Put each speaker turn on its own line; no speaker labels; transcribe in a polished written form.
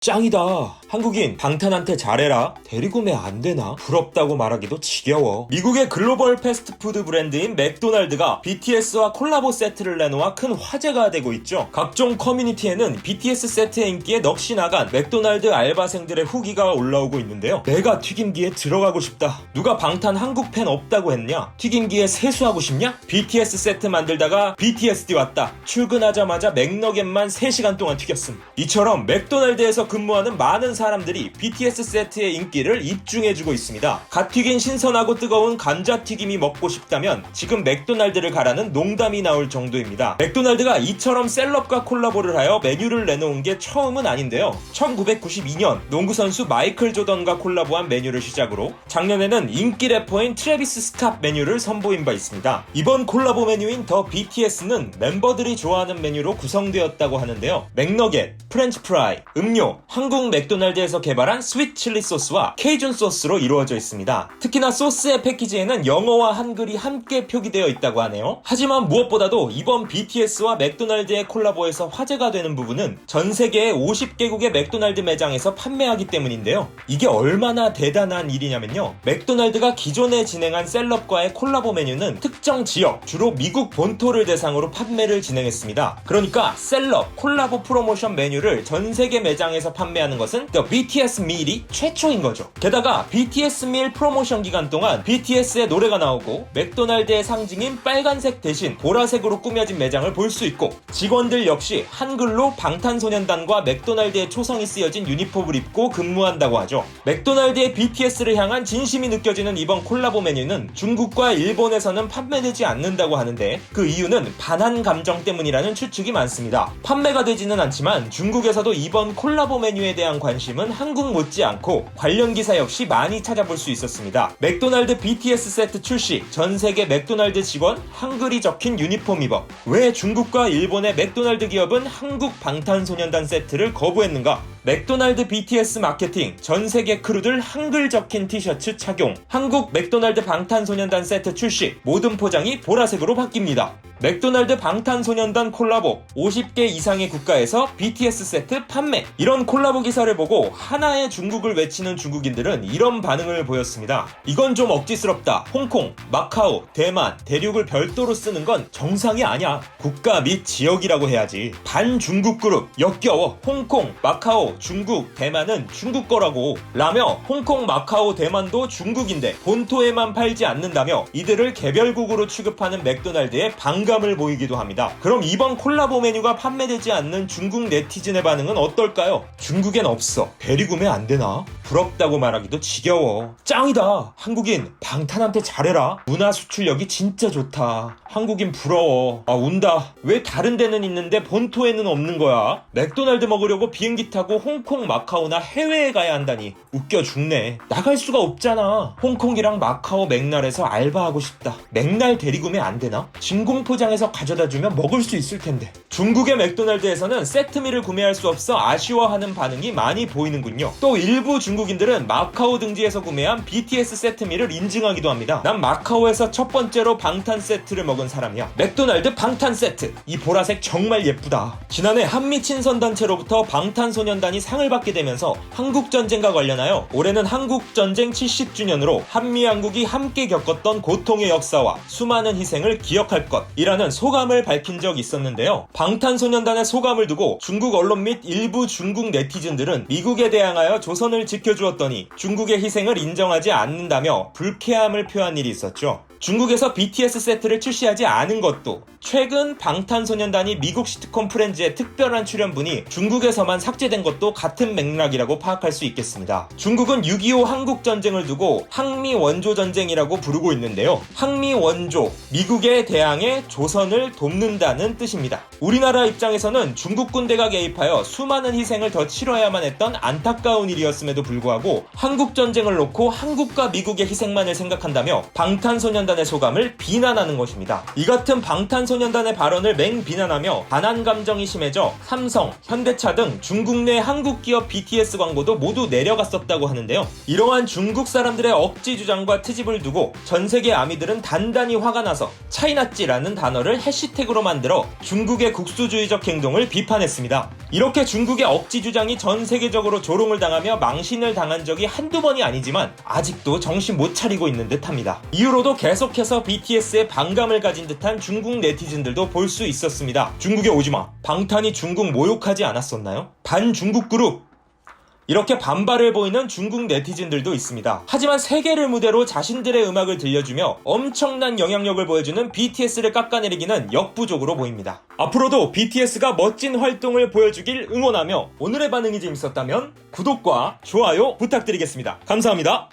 짱이다. 한국인 방탄한테 잘해라. 대리구매 안 되나? 부럽다고 말하기도 지겨워. 미국의 글로벌 패스트푸드 브랜드인 맥도날드가 BTS와 콜라보 세트를 내놓아 큰 화제가 되고 있죠. 각종 커뮤니티에는 BTS 세트의 인기에 넋이 나간 맥도날드 알바생들의 후기가 올라오고 있는데요. 내가 튀김기에 들어가고 싶다. 누가 방탄 한국 팬 없다고 했냐? 튀김기에 세수하고 싶냐? BTS 세트 만들다가 BTSD 왔다. 출근하자마자 맥너겟만 3시간 동안 튀겼음. 이처럼 맥도날드에서 근무하는 많은 사람들이 BTS 세트의 인기를 입증해주고 있습니다. 갓 튀긴 신선하고 뜨거운 감자튀김이 먹고 싶다면 지금 맥도날드를 가라는 농담이 나올 정도입니다. 맥도날드가 이처럼 셀럽과 콜라보를 하여 메뉴를 내놓은 게 처음은 아닌데요. 1992년 농구선수 마이클 조던과 콜라보한 메뉴를 시작으로 작년에는 인기 래퍼인 트래비스 스캇 메뉴를 선보인 바 있습니다. 이번 콜라보 메뉴인 더 BTS는 멤버들이 좋아하는 메뉴로 구성되었다고 하는데요. 맥너겟, 프렌치 프라이, 음료, 한국 맥도날드에서 개발한 스윗 칠리 소스와 케이준 소스로 이루어져 있습니다. 특히나 소스의 패키지에는 영어와 한글이 함께 표기되어 있다고 하네요. 하지만 무엇보다도 이번 BTS와 맥도날드의 콜라보에서 화제가 되는 부분은 전 세계의 50개국의 맥도날드 매장에서 판매하기 때문인데요. 이게 얼마나 대단한 일이냐면요. 맥도날드가 기존에 진행한 셀럽과의 콜라보 메뉴는 특정 지역, 주로 미국 본토를 대상으로 판매를 진행했습니다. 그러니까 셀럽, 콜라보 프로모션 메뉴를 전 세계 매장에서 판매하는 것은 The BTS Meal이 최초인 거죠. 게다가 BTS Meal 프로모션 기간 동안 BTS의 노래가 나오고 맥도날드의 상징인 빨간색 대신 보라색으로 꾸며진 매장을 볼 수 있고 직원들 역시 한글로 방탄소년단과 맥도날드의 초성이 쓰여진 유니폼을 입고 근무한다고 하죠. 맥도날드의 BTS를 향한 진심이 느껴지는 이번 콜라보 메뉴는 중국과 일본에서는 판매되지 않는다고 하는데 그 이유는 반한 감정 때문이라는 추측이 많습니다. 판매가 되지는 않지만 중국에서도 이번 콜라보 메뉴에 대한 관심은 한국 못지않고 관련 기사 역시 많이 찾아볼 수 있었습니다. 맥도날드 BTS 세트 출시, 전 세계 맥도날드 직원 한글이 적힌 유니폼 입어. 왜 중국과 일본의 맥도날드 기업은 한국 방탄소년단 세트를 거부했는가? 맥도날드 BTS 마케팅, 전 세계 크루들 한글 적힌 티셔츠 착용, 한국 맥도날드 방탄소년단 세트 출시, 모든 포장이 보라색으로 바뀝니다. 맥도날드 방탄소년단 콜라보, 50개 이상의 국가에서 BTS 세트 판매. 이런 콜라보 기사를 보고 하나의 중국을 외치는 중국인들은 이런 반응을 보였습니다. 이건 좀 억지스럽다. 홍콩, 마카오, 대만, 대륙을 별도로 쓰는 건 정상이 아니야. 국가 및 지역이라고 해야지. 반중국 그룹, 역겨워. 홍콩, 마카오, 중국, 대만은 중국 거라고 라며 홍콩, 마카오, 대만도 중국인데 본토에만 팔지 않는다며 이들을 개별국으로 취급하는 맥도날드에 반감을 보이기도 합니다. 그럼 이번 콜라보 메뉴가 판매되지 않는 중국 네티즌의 반응은 어떨까요? 중국엔 없어. 대리구매 안 되나? 부럽다고 말하기도 지겨워. 짱이다. 한국인 방탄한테 잘해라. 문화 수출력이 진짜 좋다. 한국인 부러워. 아 운다. 왜 다른 데는 있는데 본토에는 없는 거야? 맥도날드 먹으려고 비행기 타고 홍콩, 마카오나 해외에 가야 한다니 웃겨 죽네. 나갈 수가 없잖아. 홍콩이랑 마카오 맥날에서 알바하고 싶다. 맥날 대리구매 안 되나? 진공 포장해서 가져다 주면 먹을 수 있을 텐데. 중국의 맥도날드에서는 세트미를 구매할 수 없어 아쉬워하는 반응이 많이 보이는군요. 또 일부 중국인들은 마카오 등지에서 구매한 BTS 세트미를 인증하기도 합니다. 난 마카오에서 첫 번째로 방탄 세트를 먹은 사람이야. 맥도날드 방탄 세트. 이 보라색 정말 예쁘다. 지난해 한미 친선단체로부터 방탄소년단이 상을 받게 되면서 한국전쟁과 관련하여 올해는 한국전쟁 70주년으로 한미양국이 함께 겪었던 고통의 역사와 수많은 희생을 기억할 것이라는 소감을 밝힌 적이 있었는데요. 방탄소년단의 소감을 두고 중국 언론 및 일부 중국 네티즌들은 미국에 대항하여 조선을 지켜주었더니 중국의 희생을 인정하지 않는다며 불쾌함을 표한 일이 있었죠. 중국에서 BTS 세트를 출시하지 않은 것도 최근 방탄소년단이 미국 시트콤 프렌즈의 특별한 출연분이 중국에서만 삭제된 것도 같은 맥락이라고 파악할 수 있겠습니다. 중국은 6.25 한국전쟁을 두고 항미 원조전쟁이라고 부르고 있는데요. 항미 원조, 미국에 대항해 조선을 돕는다는 뜻입니다. 우리나라 입장에서는 중국 군대가 개입하여 수많은 희생을 더 치러야만 했던 안타까운 일이었음에도 불구하고 한국전쟁을 놓고 한국과 미국의 희생만을 생각한다며 방탄소년단 방탄소년단의 소감을 비난하는 것입니다. 이 같은 방탄소년단의 발언을 맹비난하며 반한 감정이 심해져 삼성, 현대차 등 중국 내 한국 기업 BTS 광고도 모두 내려갔었다고 하는데요. 이러한 중국 사람들의 억지 주장과 트집을 두고 전 세계 아미들은 단단히 화가 나서 차이나찌라는 단어를 해시태그로 만들어 중국의 국수주의적 행동을 비판했습니다. 이렇게 중국의 억지 주장이 전 세계적으로 조롱을 당하며 망신을 당한 적이 한두 번이 아니지만 아직도 정신 못 차리고 있는 듯합니다. 이후로도 계속해서 BTS에 반감을 가진 듯한 중국 네티즌들도 볼 수 있었습니다. 중국에 오지마. 방탄이 중국 모욕하지 않았었나요? 반중국 그룹. 이렇게 반발을 보이는 중국 네티즌들도 있습니다. 하지만 세계를 무대로 자신들의 음악을 들려주며 엄청난 영향력을 보여주는 BTS를 깎아내리기는 역부족으로 보입니다. 앞으로도 BTS가 멋진 활동을 보여주길 응원하며 오늘의 반응이 재밌었다면 구독과 좋아요 부탁드리겠습니다. 감사합니다.